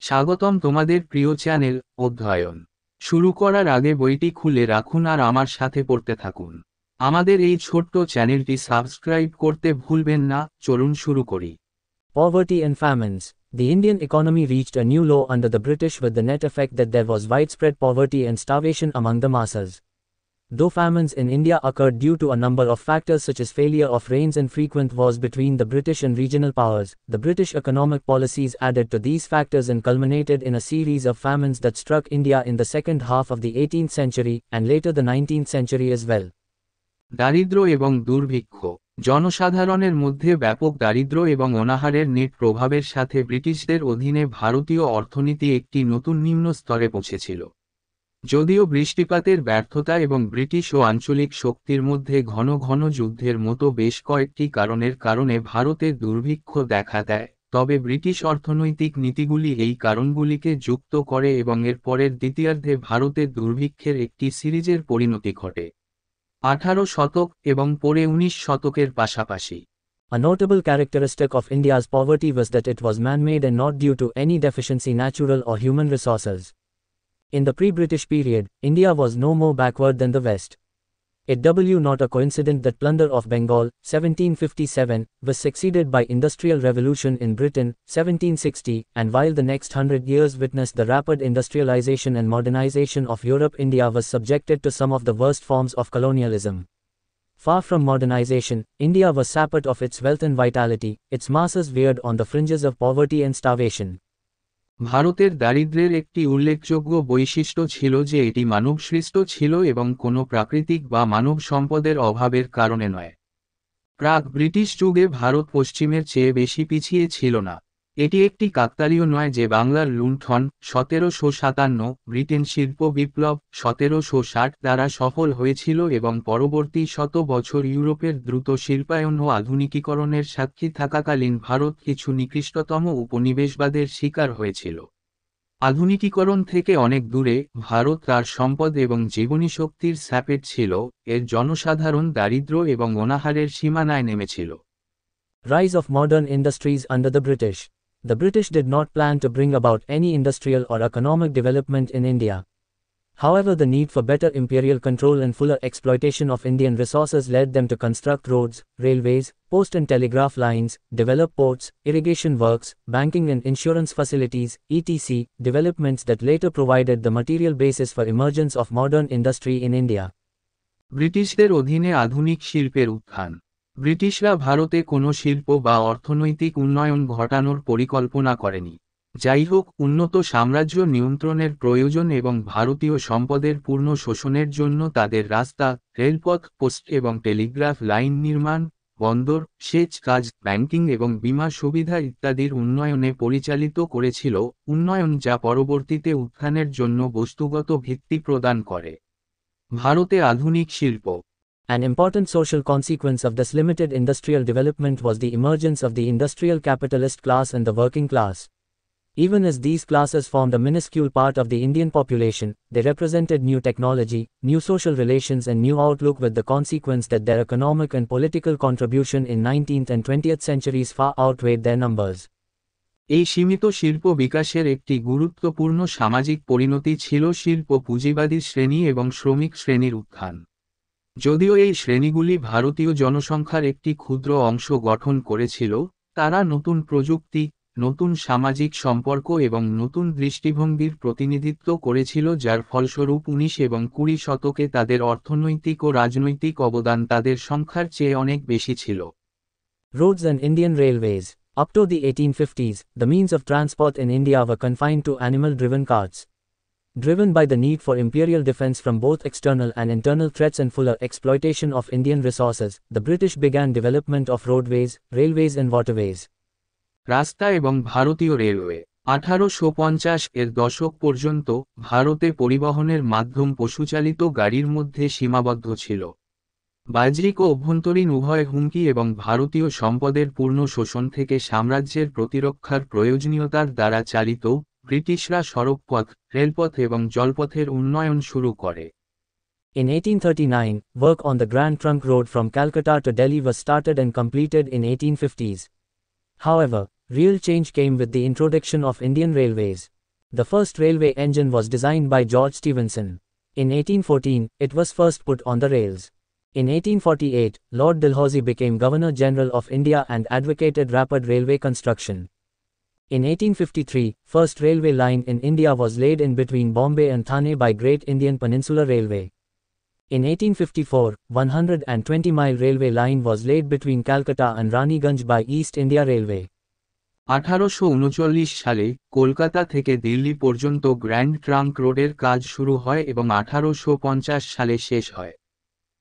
স্বাগতম তোমাদের প্রিয় চ্যানেল অধ্যয়ন শুরু করার আগে বইটি খুলে রাখুন আর আমার সাথে পড়তে থাকুন। আমাদের এই ছোট্ট চ্যানেলটি সাবস্ক্রাইব করতে ভুলবেন না। চলুন শুরু করি। Poverty and famines. The Indian economy reached a new low under the British, with the net effect that there was widespread poverty and starvation among the masses. Though famines in India occurred due to a number of factors such as failure of rains and frequent wars between the British and regional powers, the British economic policies added to these factors and culminated in a series of famines that struck India in the second half of the 18th century, and later the 19th century as well. দারিদ্র্য এবং দুর্ভিক্ষ। জনসাধারণের মধ্যে ব্যাপক দারিদ্র্য এবং অনাহারের net প্রভাবের সাথে ব্রিটিশদের অধীনে ভারতীয় অর্থনীতি একটি নতুন নিম্ন স্তরে পৌঁছেছিল। যদিও বৃষ্টিপাতের ব্যর্থতা এবং ব্রিটিশ ও আঞ্চলিক শক্তির মধ্যে ঘন ঘন যুদ্ধের মতো বেশ কয়েকটি কারণের কারণে ভারতে দুর্ভিক্ষ দেখা দেয়, তবে ব্রিটিশ অর্থনৈতিক নীতিগুলি এই কারণগুলিকে যুক্ত করে এবং এর পরের দ্বিতীয়ার্ধে ভারতে দুর্ভিক্ষের একটি সিরিজের পরিণতি ঘটে। 18 শতক এবং পরে 19 শতকের পাশাপাশি। A notable characteristic of India's poverty was that it was man-made and not due to any deficiency natural or human resources. In the pre-British period, India was no more backward than the West. It was not a coincidence that plunder of Bengal, 1757, was succeeded by Industrial Revolution in Britain, 1760, and while the next 100 years witnessed the rapid industrialization and modernization of Europe, India was subjected to some of the worst forms of colonialism. Far from modernization, India was sapped of its wealth and vitality, its masses veered on the fringes of poverty and starvation. ভারতের দারিদ্র্যের একটি উল্লেখযোগ্য বৈশিষ্ট্য ছিল যে এটি মানবসৃষ্ট ছিল এবং কোনো প্রাকৃতিক বা মানব সম্পদের অভাবের কারণে নয়। প্রাক ব্রিটিশ যুগে ভারত পশ্চিমের চেয়ে বেশি পিছিয়ে ছিল না। এটি একটি কাকতালীয় নয় যে বাংলার লুণ্ঠন 1757, ব্রিটেন শিল্প বিপ্লব 1760 দ্বারা সফল হয়েছিল এবং পরবর্তী শত বছর ইউরোপের দ্রুত শিল্পায়ন ও আধুনিকীকরণের সাক্ষী থাকাকালীন ভারত কিছু নিকৃষ্টতম উপনিবেশবাদের শিকার হয়েছিল। আধুনিকীকরণ থেকে অনেক দূরে ভারত তার সম্পদ এবং জীবনী শক্তির স্যাপেট ছিল, এর জনসাধারণ দারিদ্র্য এবং অনাহারের সীমানায় নেমেছিল। Rise of modern industries under the British. The British did not plan to bring about any industrial or economic development in India. However, the need for better imperial control and fuller exploitation of Indian resources led them to construct roads, railways, post and telegraph lines, develop ports, irrigation works, banking and insurance facilities, etc., developments that later provided the material basis for emergence of modern industry in India. ব্রিটিশদের অধীনে আধুনিক শিল্পের উত্থান। ব্রিটিশরা ভারতে কোনো শিল্প বা অর্থনৈতিক উন্নয়ন ঘটানোর পরিকল্পনা করেনি। যাই হোক, উন্নত সাম্রাজ্য নিয়ন্ত্রণের প্রয়োজন এবং ভারতীয় সম্পদের পূর্ণ শোষণের জন্য তাদের রাস্তা, রেলপথ, পোস্ট এবং টেলিগ্রাফ লাইন নির্মাণ, বন্দর, সেচ কাজ, ব্যাংকিং এবং বীমা সুবিধা ইত্যাদির উন্নয়নে পরিচালিত করেছিল, উন্নয়ন যা পরবর্তীতে উত্থানের জন্য বস্তুগত ভিত্তি প্রদান করে। ভারতে আধুনিক শিল্প। An important social consequence of this limited industrial development was the emergence of the industrial capitalist class and the working class. Even as these classes formed a minuscule part of the Indian population, they represented new technology, new social relations and new outlook, with the consequence that their economic and political contribution in 19th and 20th centuries far outweighed their numbers. এই সীমিত শিল্প বিকাশের একটি গুরুত্বপূর্ণ সামাজিক পরিণতি ছিল শিল্প পুঁজিবাদী শ্রেণী এবং শ্রমিক শ্রেণীর উত্থান। যদিও এই শ্রেণীগুলি ভারতীয় জনসংখ্যার একটি ক্ষুদ্র অংশ গঠন করেছিল, তারা নতুন প্রযুক্তি, নতুন সামাজিক সম্পর্ক এবং নতুন দৃষ্টিভঙ্গির প্রতিনিধিত্ব করেছিল, যার ফলস্বরূপ 19 এবং 20 শতকে তাদের অর্থনৈতিক ও রাজনৈতিক অবদান তাদের সংখ্যার চেয়ে অনেক বেশি ছিল। Roads and Indian railways. Up to the 1850s, the means of transport in India were confined to animal-driven carts. Driven by the need for imperial defense from both external and internal threats and fuller exploitation of Indian resources, the British began development of roadways, railways and waterways. রাস্তা এবং ভারতীয় railway. 1850 এর দশক পর্যন্ত ভারতে পরিবহনের মাধ্যম পশুচালিত গাড়ির মধ্যে সীমাবদ্ধ ছিল। বাহ্যিক ও অভ্যন্তরীণ উভয় হুমকি এবং ভারতীয় সম্পদের পূর্ণ শোষণ থেকে সাম্রাজ্যের প্রতিরক্ষার প্রয়োজনীয়তার দ্বারা চালিত, ব্রিটিশরা সড়কপথ, রেলপথ এবং জলপথের উন্নয়ন শুরু করে। In 1839, work on the Grand Trunk Road from Calcutta to Delhi was started and completed in 1850s. However, Real change came with the introduction of Indian Railways. The first railway engine was designed by George Stephenson. In 1814, it was first put on the rails. In 1848, Lord Dalhousie became Governor General of India and advocated rapid railway construction. In 1853, first railway line in India was laid in between Bombay and Thane by Great Indian Peninsular Railway. In 1854, 120-mile railway line was laid between Calcutta and Raniganj by East India Railway. 1839 সালে কলকাতা থেকে দিল্লি পর্যন্ত grand trunk রোডের কাজ শুরু হয় এবং 1850 সালে শেষ হয়।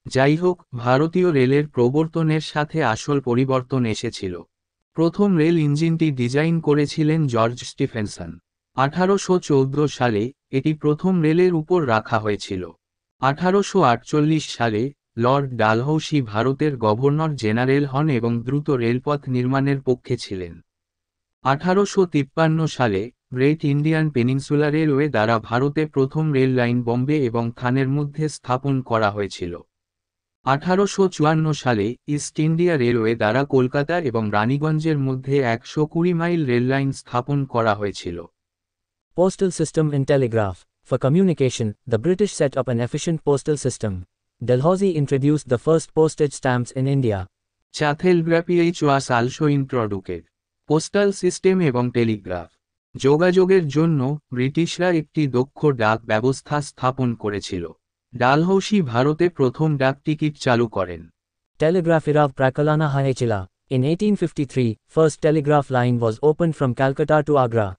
যাই হোক, ভারতীয় রেলের প্রবর্তনের সাথে আসল পরিবর্তন এসেছিল। প্রথম রেল ইঞ্জিনটি ডিজাইন করেছিলেন জর্জ স্টিফেনসন। 1814 সালে এটি প্রথম রেলের উপর রাখা হয়েছিল। 1848 সালে লর্ড ডালহৌসি ভারতের গভর্নর জেনারেল হন এবং দ্রুত রেলপথ নির্মাণের পক্ষে ছিলেন। 1853 সালে গ্রেট ইন্ডিয়ান পেনিনসুলা রেলওয়ে দ্বারা ভারতে প্রথম রেল লাইন বম্বে এবং থানের মধ্যে স্থাপন করা হয়েছিল। 1854 সালে ইস্ট ইন্ডিয়া রেলওয়ে দ্বারা কলকাতা এবং রানীগঞ্জের মধ্যে 120 মাইল রেল লাইন স্থাপন করা হয়েছিল। Postal system and telegraph. For communication, the British set up an efficient postal system. Dalhousie introduced the first postage stamps in India. Telegraphy was also introduced. Postal system এবং Telegraph যোগাযোগের জন্য ব্রিটিশরা একটি দক্ষ ডাক ব্যবস্থা স্থাপন করেছিল। ডালহৌসি ভারতে প্রথম ডাক টিকিট চালু করেন। Telegraph era Prakalana Hayachila. In 1853, first telegraph line was opened from Calcutta to Agra.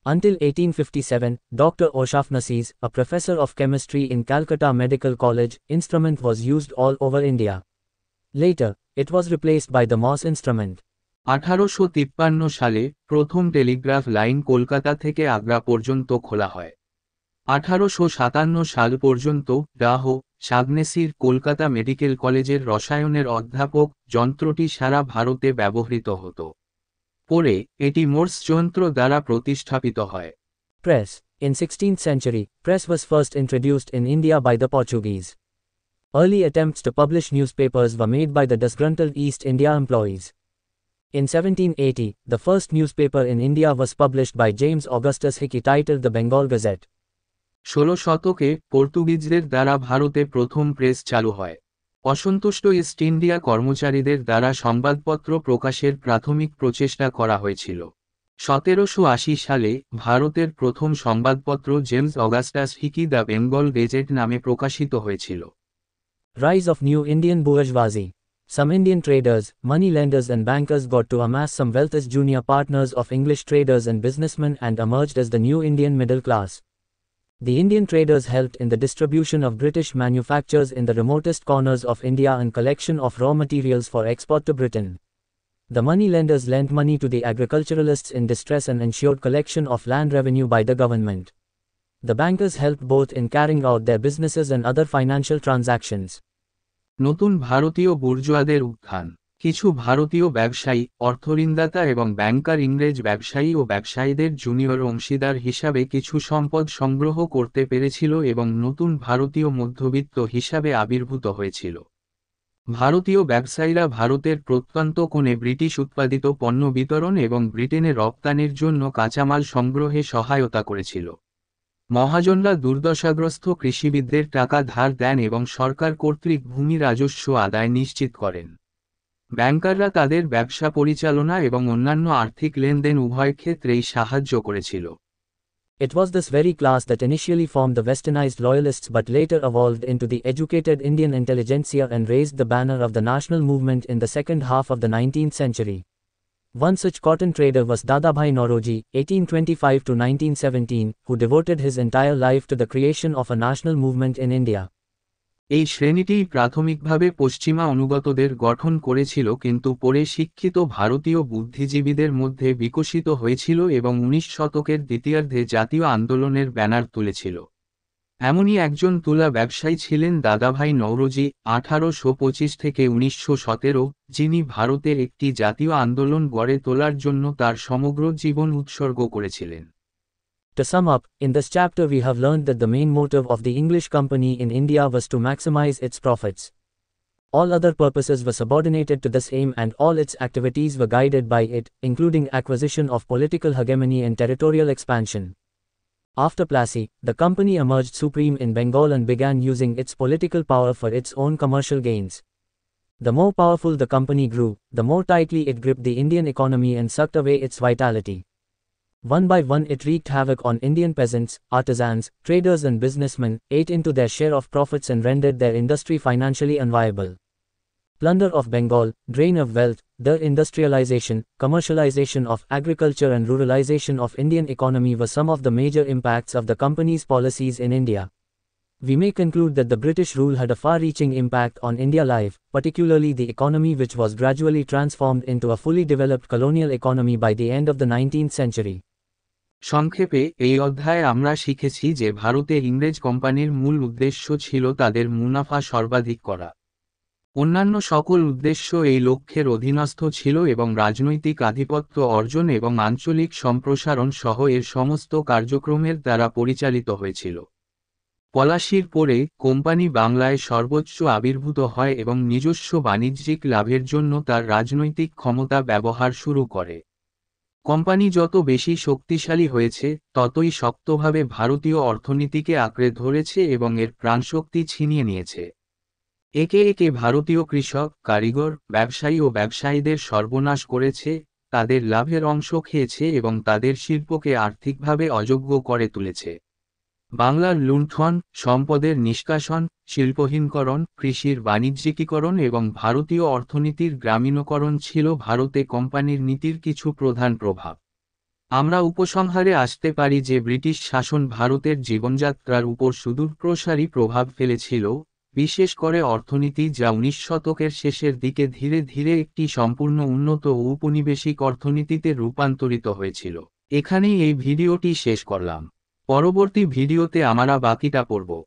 Until 1857, Dr. O'Shaughnessy, a professor of chemistry in Calcutta Medical College, instrument was used all over India. Later, it was replaced by the Morse instrument. 1853 সালে প্রথম Telegraph line Kolkata থেকে আগ্রা পর্যন্ত খোলা হয়। 1857 সাল পর্যন্ত ডাহ শাগনেসির Kolkata medical কলেজের রসায়নের অধ্যাপক যন্ত্রটি সারা ভারতে ব্যবহৃত হতো। পরে এটি মোর্স যন্ত্র দ্বারা প্রতিস্থাপিত হয়। Press. In 16th century, press was first introduced in India by the Portuguese. Early attempts to publish newspapers were made by the disgruntled East India employees. In 1780, the first newspaper in India was published by James Augustus Hickey titled the Bengal Gazette. 16 শতকে পর্তুগিজদের দ্বারা ভারতে প্রথম press চালু হয়। অসন্তুষ্ট east India কর্মচারীদের দ্বারা সংবাদপত্র প্রকাশের প্রাথমিক প্রচেষ্টা করা হয়েছিল। 1780 সালে ভারতের প্রথম সংবাদপত্র James Augustus Hicky the Bengal Gazette নামে প্রকাশিত হয়েছিল। Rise of New Indian Bourgeoisie. Some Indian traders, money lenders and bankers got to amass some wealth as junior partners of English traders and businessmen and emerged as the new Indian middle class. The Indian traders helped in the distribution of British manufactures in the remotest corners of India and collection of raw materials for export to Britain. The money lenders lent money to the agriculturalists in distress and ensured collection of land revenue by the government. The bankers helped both in carrying out their businesses and other financial transactions. নতুন ভারতীয় বুর্জোয়াদের উত্থান। কিছু ভারতীয় ব্যবসায়ী, অর্থঋণদাতা এবং ব্যাংকার ইংরেজ ব্যবসায়ী ও ব্যবসায়ীদের জুনিয়র অংশীদার হিসাবে কিছু সম্পদ সংগ্রহ করতে পেরেছিল এবং নতুন ভারতীয় মধ্যবিত্ত হিসাবে আবির্ভূত হয়েছিল। ভারতীয় ব্যবসায়ীরা ভারতের প্রত্যন্ত কোণে ব্রিটিশ উৎপাদিত পণ্য বিতরণ এবং ব্রিটেনে রপ্তানির জন্য কাঁচামাল সংগ্রহে সহায়তা করেছিল। মহাজনরা দুর্দশাগ্রস্ত কৃষিবিদদের টাকা ধার দেন এবং সরকার কর্তৃক ভূমি রাজস্ব আদায় নিশ্চিত করেন। ব্যাংকাররা তাদের ব্যবসা পরিচালনা এবং অন্যান্য আর্থিক লেনদেন উভয় ক্ষেত্রেই সাহায্য করেছিল। It was this very class that initially formed the westernized loyalists but later evolved into the educated Indian intelligentsia and raised the banner of the national movement in the second half of the 19th century. One such cotton trader was Dadabhai Naoroji, 1825 to 1917, who devoted his entire life to the creation of a national movement in India. এই শ্রেণীটি প্রাথমিকভাবে পশ্চিমা অনুগতদের গঠন করেছিল কিন্তু পরে শিক্ষিত ভারতীয় বুদ্ধিজীবীদের মধ্যে বিকশিত হয়েছিল এবং 19 শতকের দ্বিতীয়ার্ধে জাতীয় আন্দোলনের ব্যানার তুলেছিল। এমনই একজন তুলা ব্যবসায়ী ছিলেন দাদাভাই নওরোজি, 1825 থেকে 1917, যিনি ভারতের একটি জাতীয় আন্দোলন গড়ে তোলার জন্য তার সমগ্র জীবন উৎসর্গ করেছিলেন। To sum up, in this chapter we have learned that the main motive of the English company in India was to maximize its profits. All other purposes were subordinated to this aim and all its activities were guided by it, including acquisition of political hegemony and territorial expansion. After Plassey, the company emerged supreme in Bengal and began using its political power for its own commercial gains. The more powerful the company grew, the more tightly it gripped the Indian economy and sucked away its vitality. One by one it wreaked havoc on Indian peasants, artisans, traders and businessmen, ate into their share of profits and rendered their industry financially unviable. Plunder of Bengal, drain of wealth, deindustrialization, commercialization of agriculture and ruralization of Indian economy were some of the major impacts of the company's policies in India. We may conclude that the British rule had a far-reaching impact on India life, particularly the economy, which was gradually transformed into a fully developed colonial economy by the end of the 19th century. সংক্ষেপে এই অধ্যায়ে আমরা শিখেছি যে ভারতে ইংরেজ কোম্পানির মূল উদ্দেশ্য ছিল তাদের মুনাফা সর্বাধিক করা। অন্যান্য সকল উদ্দেশ্য এই লক্ষ্যের অধীনস্থ ছিল এবং রাজনৈতিক আধিপত্য অর্জন এবং আঞ্চলিক সম্প্রসারণ সহ এর সমস্ত কার্যক্রমের দ্বারা পরিচালিত হয়েছিল। পলাশির পরে কোম্পানি বাংলায় সর্বোচ্চ আবির্ভূত হয় এবং নিজস্ব বাণিজ্যিক লাভের জন্য তার রাজনৈতিক ক্ষমতা ব্যবহার শুরু করে। কোম্পানি যত বেশি শক্তিশালী হয়েছে ততই শক্তভাবে ভারতীয় অর্থনীতিকে আঁকড়ে ধরেছে এবং এর প্রাণশক্তি ছিনিয়ে নিয়েছে। একে একে ভারতীয় কৃষক, কারিগর, ব্যবসায়ী ও ব্যবসায়ীদের সর্বনাশ করেছে, তাদের লাভের অংশ খেয়েছে এবং তাদের শিল্পকে আর্থিকভাবে অযোগ্য করে তুলেছে। বাংলার লুণ্ঠন, সম্পদের নিষ্কাশন, শিল্পহীনকরণ, কৃষির বাণিজ্যিকীকরণ এবং ভারতীয় অর্থনীতির গ্রামীণকরণ ছিল ভারতে কোম্পানির নীতির কিছু প্রধান প্রভাব। আমরা উপসংহারে আসতে পারি যে ব্রিটিশ শাসন ভারতের জীবনযাত্রার উপর সুদূরপ্রসারী প্রভাব ফেলেছিল, বিশেষ করে অর্থনীতি, যা 19 শতকের শেষের দিকে ধীরে ধীরে একটি সম্পূর্ণ উন্নত ও উপনিবেশিক অর্থনীতিতে রূপান্তরিত হয়েছিল। এখানেই এই ভিডিওটি শেষ করলাম। পরবর্তী ভিডিওতে আমরা বাকিটা পড়ব।